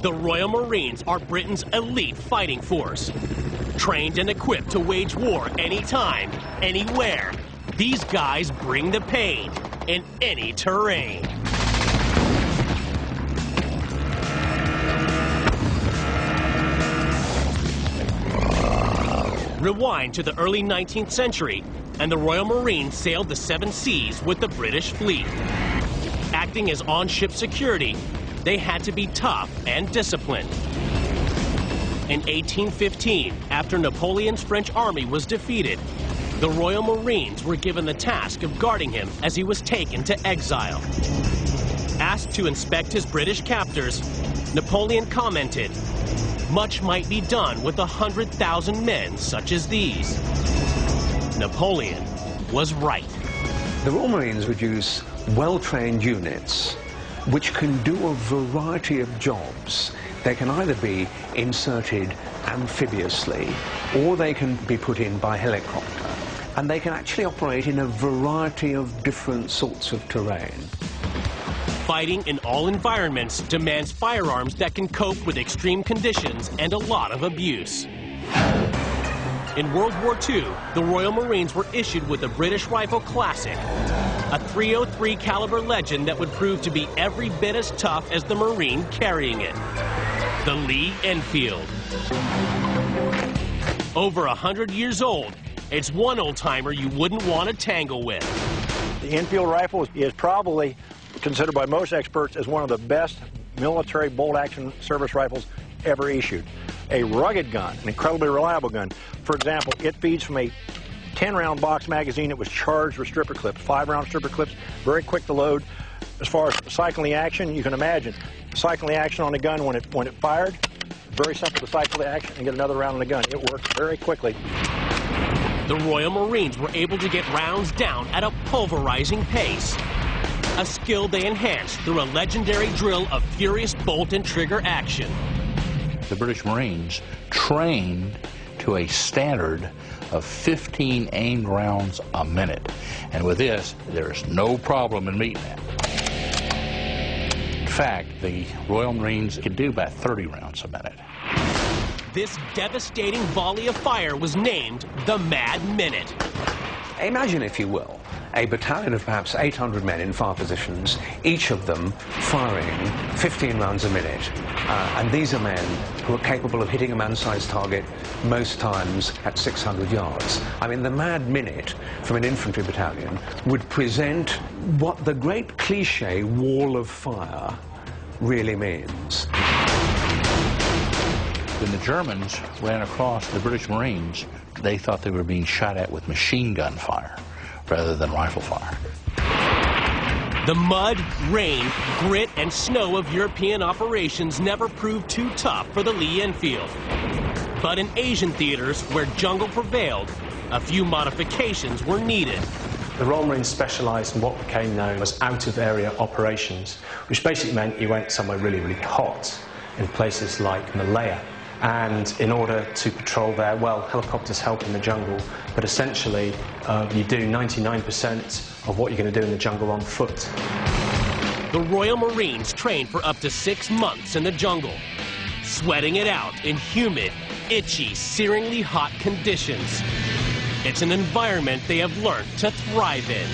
The Royal Marines are Britain's elite fighting force. Trained and equipped to wage war anytime, anywhere. These guys bring the pain in any terrain. Rewind to the early 19th century, and the Royal Marines sailed the 7 seas with the British fleet. Acting as on-ship security, they had to be tough and disciplined. In 1815, after Napoleon's French army was defeated, the Royal Marines were given the task of guarding him as he was taken to exile. Asked to inspect his British captors, Napoleon commented, "Much might be done with 100,000 men such as these." Napoleon was right. The Royal Marines would use well-trained units which can do a variety of jobs. They can either be inserted amphibiously or they can be put in by helicopter. And they can actually operate in a variety of different sorts of terrain. Fighting in all environments demands firearms that can cope with extreme conditions and a lot of abuse. In World War II, the Royal Marines were issued with a British Rifle Classic, a .303 caliber legend that would prove to be every bit as tough as the Marine carrying it, the Lee Enfield. Over 100 years old, it's one old-timer you wouldn't want to tangle with. The Enfield rifle is probably considered by most experts as one of the best military bolt-action service rifles ever issued. A rugged gun, an incredibly reliable gun. For example, it feeds from a 10-round box magazine that was charged with stripper clips, 5-round stripper clips, very quick to load. As far as cycling the action, you can imagine cycling the action on the gun when it fired. Very simple to cycle the action and get another round on the gun. It works very quickly. The Royal Marines were able to get rounds down at a pulverizing pace, a skill they enhanced through a legendary drill of furious bolt and trigger action. The British Marines trained to a standard of 15 aimed rounds a minute. And with this, there's no problem in meeting that. In fact, the Royal Marines could do about 30 rounds a minute. This devastating volley of fire was named the Mad Minute. Imagine, if you will, a battalion of perhaps 800 men in fire positions, each of them firing 15 rounds a minute. And these are men who are capable of hitting a man-sized target most times at 600 yards. I mean, the Mad Minute from an infantry battalion would present what the great cliché wall of fire really means. When the Germans ran across the British Marines, they thought they were being shot at with machine gun fire rather than rifle fire. The mud, rain, grit, and snow of European operations never proved too tough for the Lee Enfield. But in Asian theaters, where jungle prevailed, a few modifications were needed. The Royal Marines specialised in what became known as out-of-area operations, which basically meant you went somewhere really, really hot, in places like Malaya. And in order to patrol there, well, helicopters help in the jungle, but essentially you do 99% of what you're going to do in the jungle on foot. The Royal Marines trained for up to 6 months in the jungle, sweating it out in humid, itchy, searingly hot conditions. It's an environment they have learned to thrive in.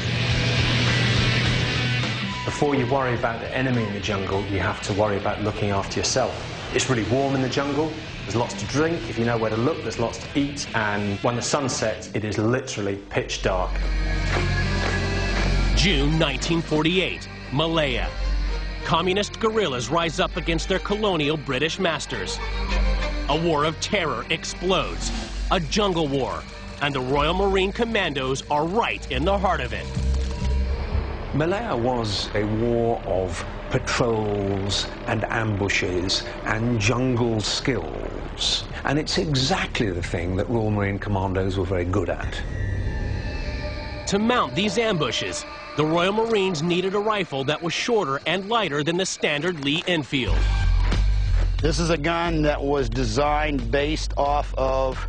Before you worry about the enemy in the jungle, you have to worry about looking after yourself. It's really warm in the jungle. There's lots to drink. If you know where to look, there's lots to eat. And when the sun sets, it is literally pitch dark. June 1948, Malaya. Communist guerrillas rise up against their colonial British masters. A war of terror explodes, a jungle war, and the Royal Marine Commandos are right in the heart of it. Malaya was a war of patrols and ambushes and jungle skills. And it's exactly the thing that Royal Marine Commandos were very good at. To mount these ambushes, the Royal Marines needed a rifle that was shorter and lighter than the standard Lee Enfield. This is a gun that was designed based off of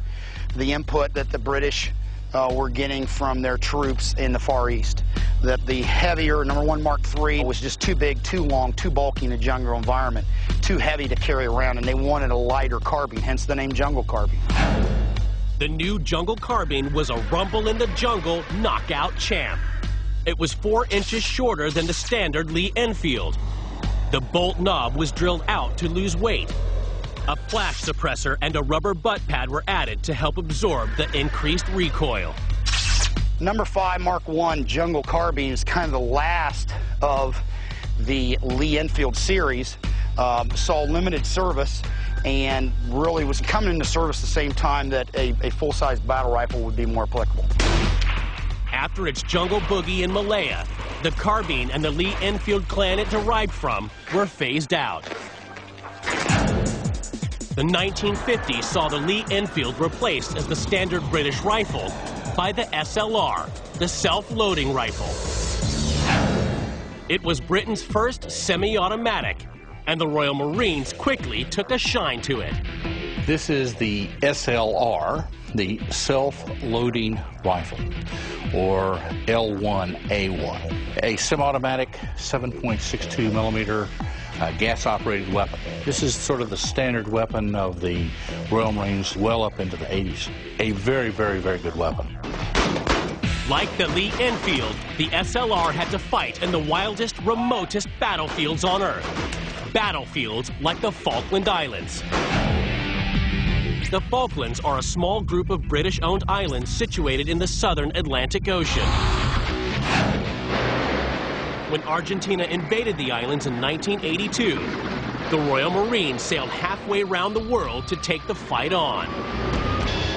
the input that the British were getting from their troops in the Far East. that the heavier number 1 Mark III was just too big, too long, too bulky in a jungle environment, too heavy to carry around, and they wanted a lighter carbine, hence the name Jungle Carbine. The new Jungle Carbine was a rumble in the jungle knockout champ. It was 4 inches shorter than the standard Lee Enfield. The bolt knob was drilled out to lose weight. A flash suppressor and a rubber butt pad were added to help absorb the increased recoil. Number 5 Mark I Jungle Carbine is kind of the last of the Lee Enfield series. Saw limited service and really was coming into service the same time that a full-size battle rifle would be more applicable. After its jungle boogie in Malaya, the carbine and the Lee Enfield clan it derived from were phased out. The 1950s saw the Lee Enfield replaced as the standard British rifle by the SLR, the self-loading rifle. It was Britain's first semi-automatic, and the Royal Marines quickly took a shine to it. This is the SLR, the self-loading rifle, or L1A1, a semi-automatic 7.62 millimeter gas-operated weapon. This is sort of the standard weapon of the Royal Marines well up into the 80s. A very, very, very good weapon. Like the Lee Enfield, the SLR had to fight in the wildest, remotest battlefields on Earth. Battlefields like the Falkland Islands. The Falklands are a small group of British-owned islands situated in the southern Atlantic Ocean. When Argentina invaded the islands in 1982, the Royal Marines sailed halfway around the world to take the fight on.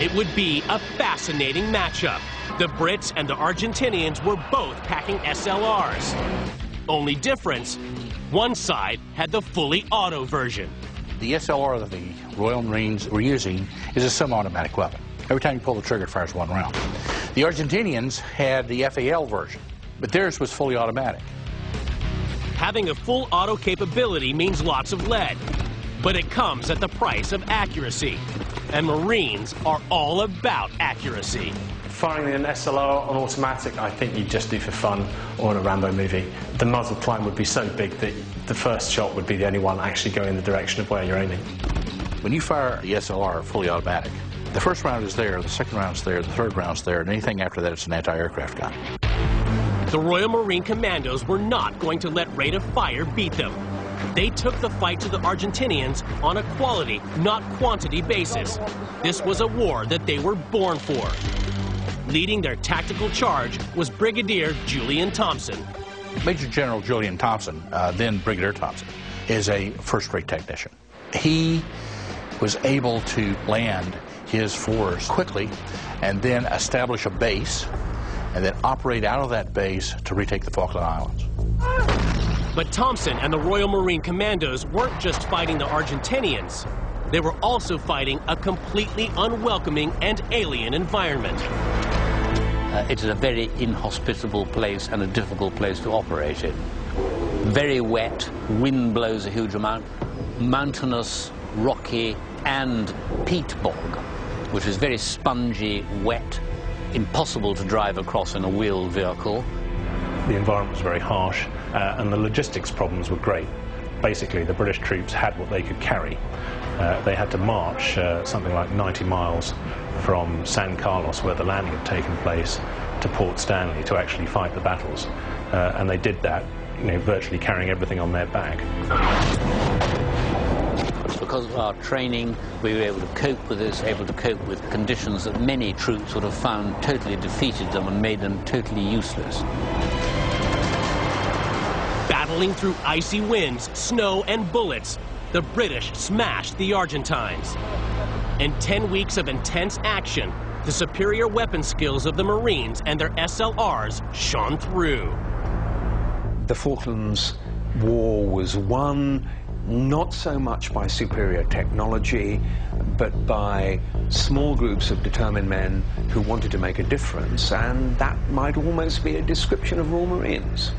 It would be a fascinating matchup. The Brits and the Argentinians were both packing SLRs. Only difference, one side had the fully auto version. The SLR that the Royal Marines were using is a semi-automatic weapon. Every time you pull the trigger, it fires 1 round. The Argentinians had the FAL version, but theirs was fully automatic. Having a full auto capability means lots of lead, but it comes at the price of accuracy. And Marines are all about accuracy. Firing an SLR on automatic, I think you'd just do for fun or in a Rambo movie. The muzzle climb would be so big that the first shot would be the only one actually going in the direction of where you're aiming. When you fire the SLR fully automatic, the first round is there, the second round's there, the third round's there, and anything after that, it's an anti-aircraft gun. The Royal Marine Commandos were not going to let rate of fire beat them. They took the fight to the Argentinians on a quality, not quantity basis. This was a war that they were born for. Leading their tactical charge was Brigadier Julian Thompson. Major General Julian Thompson, then Brigadier Thompson, is a first-rate technician. He was able to land his force quickly and then establish a base and then operate out of that base to retake the Falkland Islands. But Thompson and the Royal Marine Commandos weren't just fighting the Argentinians. They were also fighting a completely unwelcoming and alien environment. It is a very inhospitable place and a difficult place to operate in. Very wet, wind blows a huge amount, mountainous, rocky, and peat bog, which is very spongy, wet, impossible to drive across in a wheeled vehicle. The environment was very harsh, and the logistics problems were great. Basically, the British troops had what they could carry. They had to march something like 90 miles from San Carlos, where the landing had taken place, to Port Stanley to actually fight the battles. And they did that, virtually carrying everything on their back. Because of our training, we were able to cope with this, able to cope with conditions that many troops would have found totally defeated them and made them totally useless. Battling through icy winds, snow, and bullets, the British smashed the Argentines. In 10 weeks of intense action, the superior weapon skills of the Marines and their SLRs shone through. The Falklands War was won not so much by superior technology, but by small groups of determined men who wanted to make a difference, and that might almost be a description of Royal Marines.